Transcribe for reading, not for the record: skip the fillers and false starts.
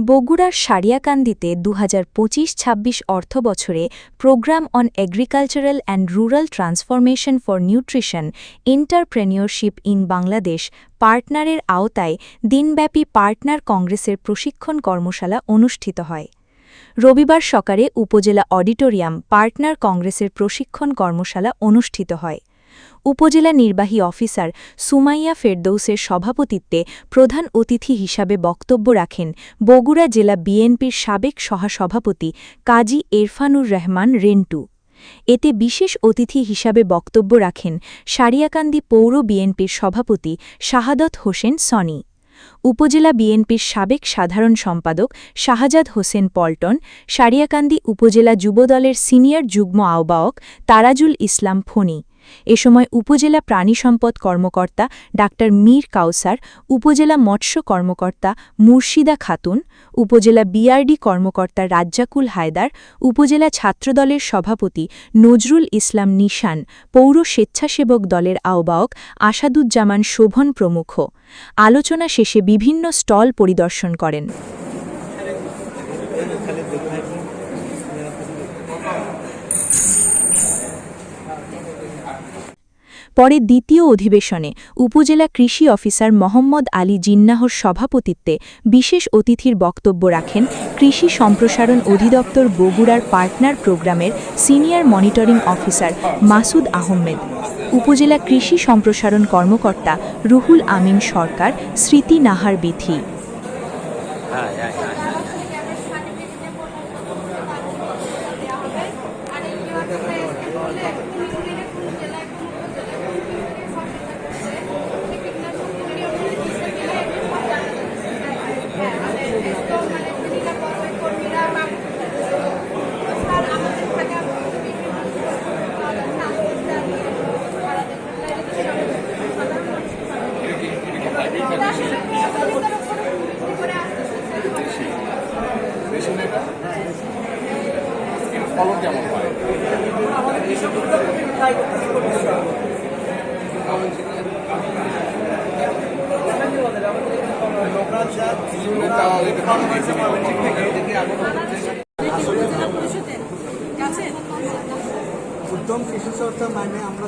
বগুড়ার সারিয়াকান্দিতে 2025-26 অর্থবছরে program on agricultural and rural transformation for nutrition entrepreneurship in Bangladesh পার্টনারের আওতায় দিনব্যাপী পার্টনার কংগ্রেসের প্রশিক্ষণ কর্মশালা অনুষ্ঠিত হয়। রবিবার সকালে উপজেলা অডিটোরিয়াম পার্টনার কংগ্রেসের প্রশিক্ষণ কর্মশালা অনুষ্ঠিত হয়। উপজেলা নির্বাহী অফিসার সুমাইয়া ফেরদৌসের সভাপতিত্বে প্রধান অতিথি হিসাবে বক্তব্য রাখেন বগুড়া জেলা বিএনপির সাবেক সহসভাপতি কাজী এরফানুর রহমান রেন্টু। এতে বিশেষ অতিথি হিসাবে বক্তব্য রাখেন সারিয়াকান্দি পৌর বিএনপির সভাপতি শাহাদত হোসেন সনি। উপজেলা বিএনপির সাবেক সাধারণ সম্পাদক শাহজাদ হোসেন পল্টন, সারিয়াকান্দি উপজেলা যুবদলের সিনিয়র যুগ্ম আহ্বায়ক তারাজুল ইসলাম ফণি। এ সময় উপজেলা প্রাণী সম্পদ কর্মকর্তা ডাঃ মীর কাউসার, উপজেলা মৎস্য কর্মকর্তা মুর্শিদা খাতুন, উপজেলা বিআরডি কর্মকর্তা রাজ্জাকুল হায়দার, উপজেলা ছাত্রদলের সভাপতি নজরুল ইসলাম নিশান, পৌর স্বেচ্ছাসেবক দলের আহ্বায়ক আসাদুজ্জামান শোভন প্রমুখ আলোচনা শেষে বিভিন্ন স্টল পরিদর্শন করেন। পরে দ্বিতীয় অধিবেশনে উপজেলা কৃষি অফিসার মোহাম্মদ আলী জিন্নাহর সভাপতিত্বে বিশেষ অতিথির বক্তব্য রাখেন কৃষি সম্প্রসারণ অধিদপ্তর বগুড়ার পার্টনার প্রোগ্রামের senior monitoring officer Masud Ahmed, উপজেলা কৃষি সম্প্রসারণ কর্মকর্তা রুহুল আমিন সরকার, স্মৃতি নাহার বিথি। ফলন কেমন হয়? উদ্যম কৃষি চর্চা মানে আমরা